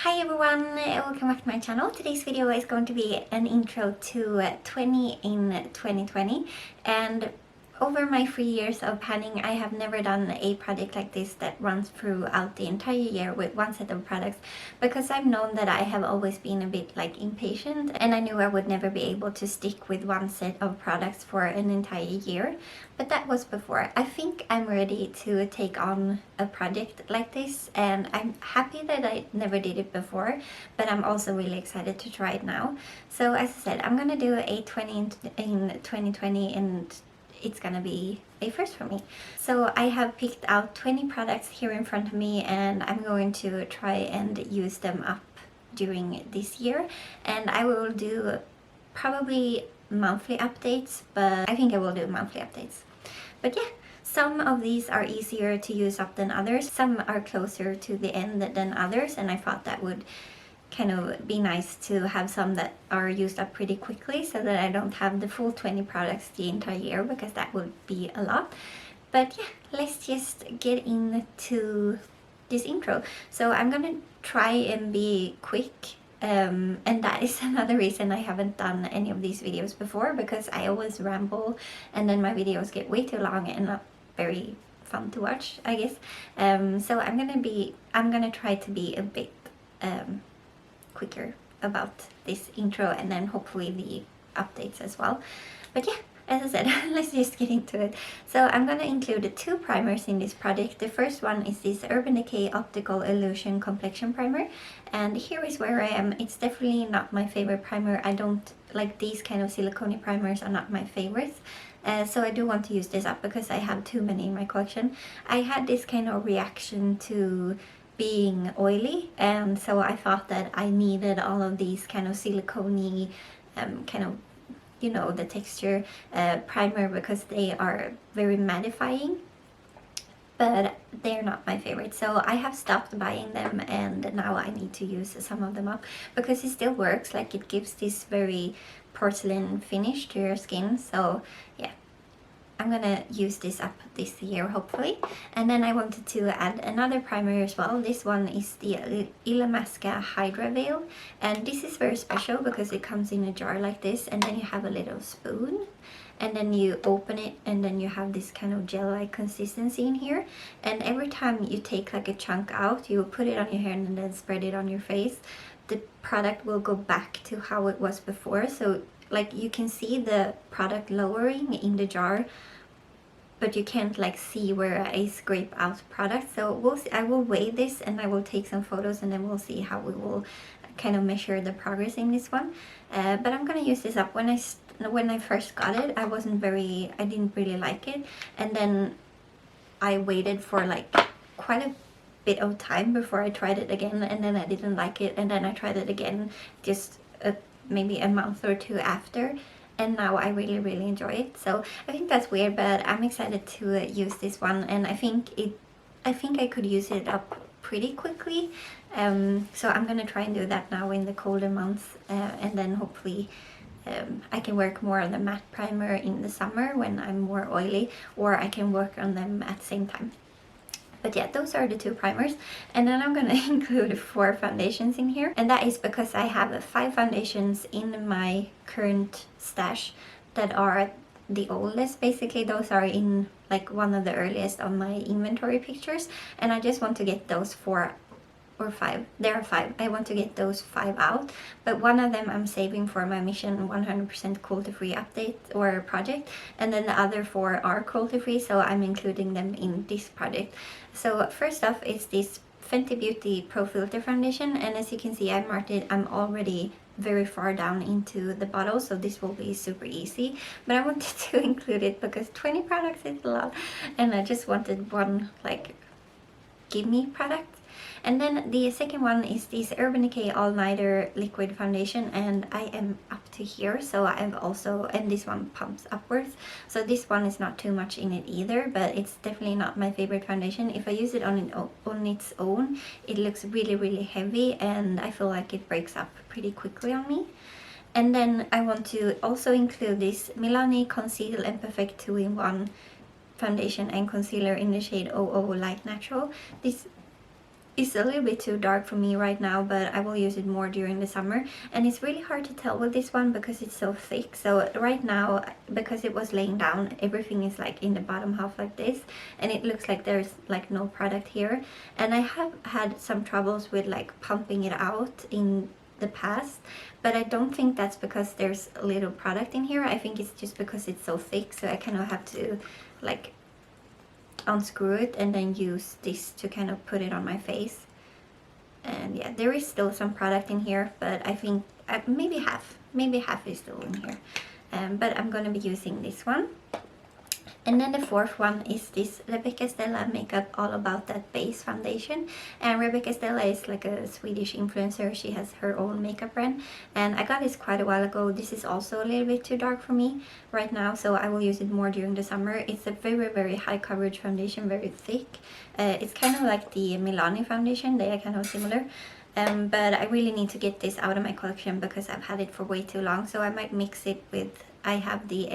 Hi everyone, welcome back to my channel. Today's video is going to be an intro to 20 in 2020, and over my 3 years of panning I have never done a project like this that runs throughout the entire year with one set of products, because I've known that I have always been a bit like impatient, and I knew I would never be able to stick with one set of products for an entire year. But that was before. I think I'm ready to take on a project like this, and I'm happy that I never did it before, but I'm also really excited to try it now. So as I said, I'm gonna do a 20 in 2020, and it's gonna be a first for me. So I have picked out 20 products here in front of me, and I'm going to try and use them up during this year, and I will do probably monthly updates, but I think I will do monthly updates. But yeah, some of these are easier to use up than others. Some are closer to the end than others, and I thought that would kind of be nice to have some that are used up pretty quickly, so that I don't have the full 20 products the entire year, because that would be a lot. But yeah, let's just get into this intro. So I'm gonna try and be quick, and that is another reason I haven't done any of these videos before, because I always ramble and then my videos get way too long and not very fun to watch, I guess. So I'm gonna try to be a bit quicker about this intro, and then hopefully the updates as well. But yeah, as I said, let's just get into it. So I'm gonna include 2 primers in this project. The first one is this Urban Decay Optical Illusion Complexion Primer, and here is where I am. It's definitely not my favorite primer. I don't like these kind of silicone primers, are not my favorites. So I do want to use this up because I have too many in my collection. I had this kind of reaction to being oily, and so I thought that I needed all of these kind of silicone-y kind of, you know, the texture primer, because they are very mattifying, but they're not my favorite. So I have stopped buying them, and now I need to use some of them up, because it still works. Like, it gives this very porcelain finish to your skin. So yeah, I'm gonna use this up this year, hopefully. And then I wanted to add another primer as well. This one is the Illamasqua Hydra Veil, and this is very special because it comes in a jar like this, and then you have a little spoon, and then you open it, and then you have this kind of gel-like consistency in here. And every time you take like a chunk out, you put it on your hair and then spread it on your face, the product will go back to how it was before. So like, you can see the product lowering in the jar, but you can't like see where I scrape out product. So we'll see. I will weigh this, and I will take some photos, and then we'll see how we will kind of measure the progress in this one. But I'm gonna use this up. When I first got it, I didn't really like it, and then I waited for like quite a bit of time before I tried it again, and then I didn't like it, and then I tried it again just maybe a month or 2 after, and now I really enjoy it. So I think that's weird, but I'm excited to use this one, and I think I could use it up pretty quickly. So I'm gonna try and do that now in the colder months, and then hopefully I can work more on the matte primer in the summer when I'm more oily, or I can work on them at the same time. But yeah, those are the 2 primers. And then I'm gonna include 4 foundations in here. And that is because I have 5 foundations in my current stash that are the oldest. Basically, those are in like one of the earliest on my inventory pictures. And I just want to get those 4 or 5. There are 5. I want to get those 5 out, but one of them I'm saving for my Mission 100% cruelty-free update or project, and then the other 4 are cruelty-free, so I'm including them in this project. So first off is this Fenty Beauty Pro Filtr foundation, and as you can see, I marked it. I'm already very far down into the bottle, so this will be super easy, but I wanted to include it because 20 products is a lot, and I just wanted one like gimme product. And then the second one is this Urban Decay All Nighter Liquid Foundation, and I am up to here, so I've also, and this one pumps upwards, so this one is not too much in it either, but it's definitely not my favorite foundation. If I use it on its own, it looks really heavy, and I feel like it breaks up pretty quickly on me. And then I want to also include this Milani Conceal and Perfect 2-in-1 foundation and concealer in the shade 00 Light Natural. This is a little bit too dark for me right now, but I will use it more during the summer. And it's really hard to tell with this one because it's so thick. So right now, because it was laying down, everything is like in the bottom half like this, and it looks like there's like no product here. And I have had some troubles with like pumping it out in the past, but I don't think that's because there's a little product in here. I think it's just because it's so thick, so I kind of have to like unscrew it and then use this to kind of put it on my face. And yeah, there is still some product in here, but I think maybe half is still in here. But I'm gonna be using this one. And then the fourth one is this Rebecca Stella Makeup All About That Base Foundation. And Rebecca Stella is like a Swedish influencer. She has her own makeup brand. And I got this quite a while ago. This is also a little bit too dark for me right now, so I will use it more during the summer. It's a very, very high coverage foundation, very thick. It's kind of like the Milani foundation. They are kind of similar. But I really need to get this out of my collection because I've had it for way too long. So I might mix it with, I have the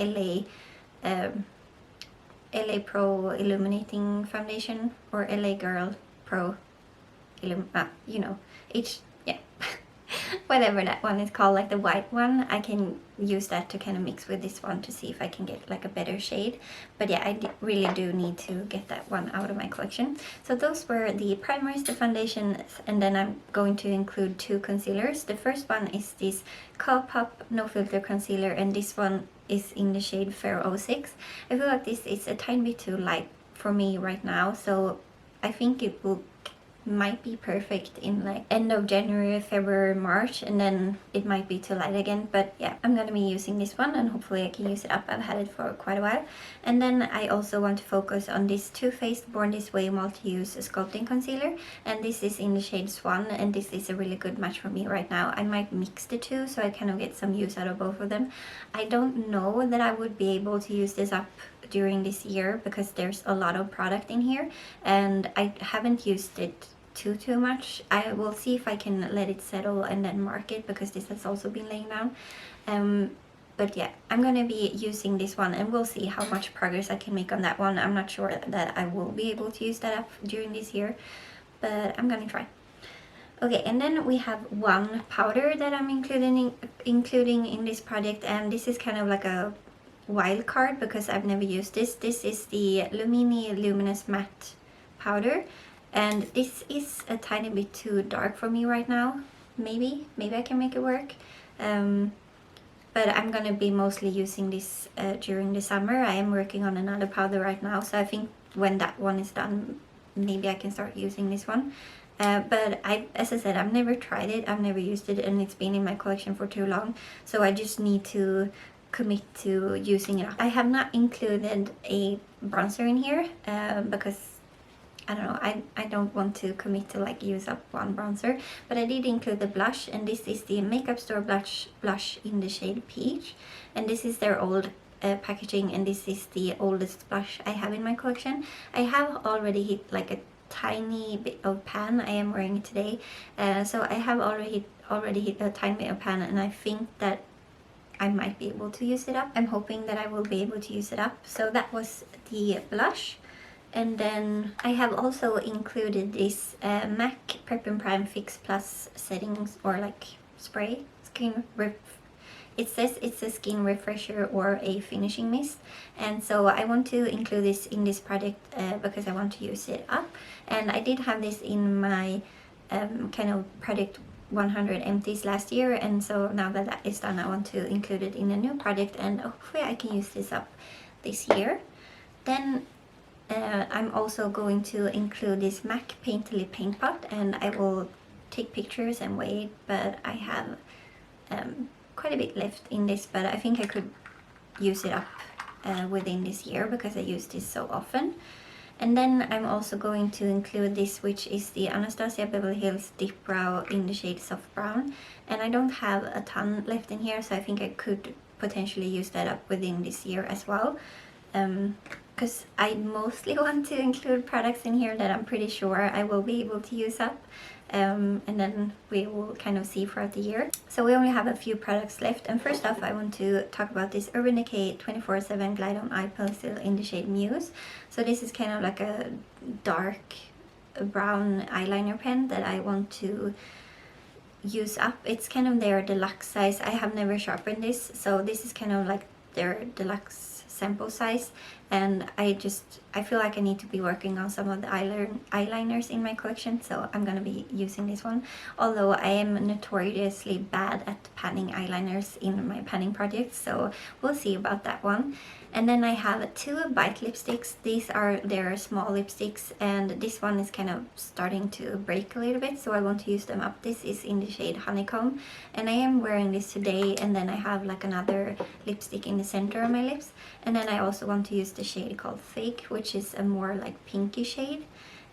LA Pro Illuminating Foundation, or LA Girl Pro you know, yeah. Whatever that one is called, like the white one. I can use that to kind of mix with this one to see if I can get like a better shade. But yeah, I really do need to get that one out of my collection. So those were the primers, the foundations, and then I'm going to include 2 concealers. The first one is this Colourpop No Filter concealer, and this one is in the shade Fair 06. I feel like this is a tiny bit too light for me right now, so I think it might be perfect in like end of January, February, March, and then it might be too light again. But yeah, I'm gonna be using this one and hopefully I can use it up. I've had it for quite a while. And then I also want to focus on this Too Faced Born This Way multi-use sculpting concealer, and this is in the shade Swan, and this is a really good match for me right now. I might mix the two so I kind of get some use out of both of them. I don't know that I would be able to use this up during this year because there's a lot of product in here and I haven't used it too much. I will see if I can let it settle and then mark it because this has also been laying down. But yeah, I'm gonna be using this one and we'll see how much progress I can make on that one. I'm not sure that I will be able to use that up during this year, but I'm gonna try. Okay, and then we have one powder that I'm including in this project, and this is kind of like a wild card because I've never used this. This is the Lumene Luminous Matte powder, and this is a tiny bit too dark for me right now. Maybe I can make it work. But I'm gonna be mostly using this during the summer. I am working on another powder right now, so I think when that one is done, maybe I can start using this one. But as I said, I've never tried it, I've never used it, and it's been in my collection for too long, so I just need to commit to using it. I have not included a bronzer in here because I don't know, I don't want to commit to like use up one bronzer, but I did include the blush, and this is the Makeup Store blush in the shade Peach, and this is their old packaging, and this is the oldest blush I have in my collection. I have already hit like a tiny bit of pan. I am wearing it today, so I have already hit a tiny bit of pan, and I think that I might be able to use it up. I'm hoping that I will be able to use it up. So that was the blush. And then I have also included this MAC Prep and Prime Fix Plus settings, or like spray, it says it's a skin refresher or a finishing mist, and so I want to include this in this project because I want to use it up. And I did have this in my kind of project 100 empties last year, and so now that that is done, I want to include it in a new project, and hopefully I can use this up this year. Then I'm also going to include this MAC Painterly Paint Pot, and I will take pictures and weigh it, but I have quite a bit left in this, but I think I could use it up within this year because I use this so often. And then I'm also going to include this, which is the Anastasia Beverly Hills Deep Brow in the shade Soft Brown, and I don't have a ton left in here, so I think I could potentially use that up within this year as well. Because I mostly want to include products in here that I'm pretty sure I will be able to use up, and then we will kind of see throughout the year. So we only have a few products left, and first off I want to talk about this Urban Decay 24/7 Glide On Eye Pencil in the shade Muse. So this is kind of like a dark brown eyeliner pen that I want to use up. It's kind of their deluxe size. I have never sharpened this, so this is kind of like their deluxe sample size, and I feel like I need to be working on some of the eyeliners in my collection, so I'm gonna be using this one, although I am notoriously bad at panning eyeliners in my panning projects, so we'll see about that one. And then I have two Bite lipsticks. These are their small lipsticks, and this one is kind of starting to break a little bit, so I want to use them up. This is in the shade Honeycomb, and I am wearing this today, and then I have like another lipstick in the center of my lips, and then I also want to use the shade called Fake, which is a more like pinky shade.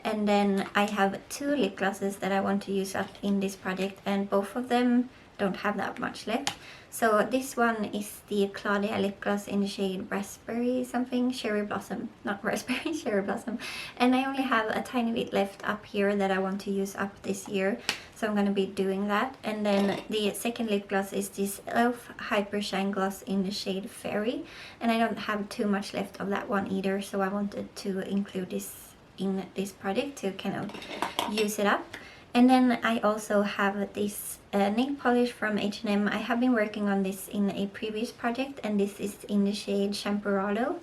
And then I have two lip glosses that I want to use up in this project, and both of them don't have that much left. So this one is the Claudia lip gloss in the shade Raspberry something, Cherry Blossom, not Raspberry, Cherry Blossom. And I only have a tiny bit left up here that I want to use up this year, so I'm going to be doing that. And then the second lip gloss is this e.l.f. Hyper Shine Gloss in the shade Fairy, and I don't have too much left of that one either, so I wanted to include this in this project to kind of use it up. And then I also have this nail polish from H&M. I have been working on this in a previous project, and this is in the shade Champorado,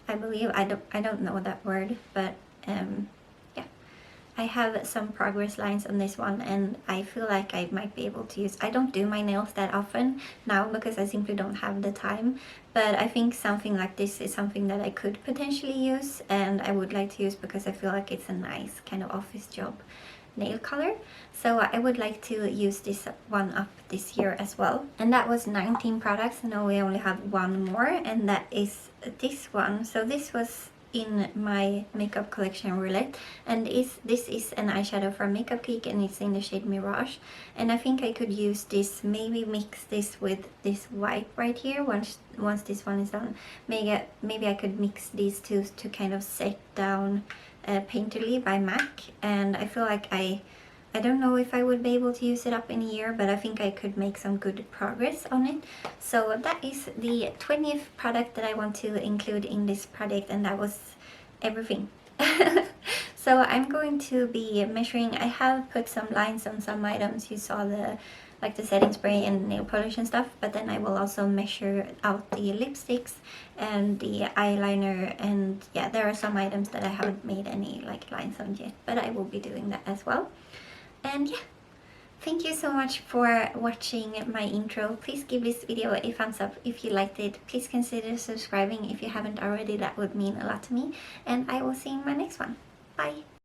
I believe. I don't know that word, but yeah. I have some progress lines on this one, and I feel like I might be able to use. I don't do my nails that often now because I simply don't have the time, but I think something like this is something that I could potentially use, and I would like to use because I feel like it's a nice kind of office job nail color. So I would like to use this one up this year as well. And that was 19 products. Now we only have one more, and that is this one. So this was in my makeup collection Roulette, and this is an eyeshadow from Makeup Geek, and it's in the shade Mirage. And I think I could use this, maybe mix this with this white right here once this one is done. Maybe I could mix these two to kind of set down Painterly by MAC, and I feel like I don't know if I would be able to use it up in a year, but I think I could make some good progress on it. So that is the 20th product that I want to include in this project, and that was everything. So I'm going to be measuring. I have put some lines on some items. You saw the setting spray and nail polish and stuff, but then I will also measure out the lipsticks and the eyeliner, and yeah, there are some items that I haven't made any lines on yet, but I will be doing that as well. And yeah, thank you so much for watching my intro. Please give this video a thumbs up if you liked it. Please consider subscribing if you haven't already. That would mean a lot to me, and I will see you in my next one. Bye!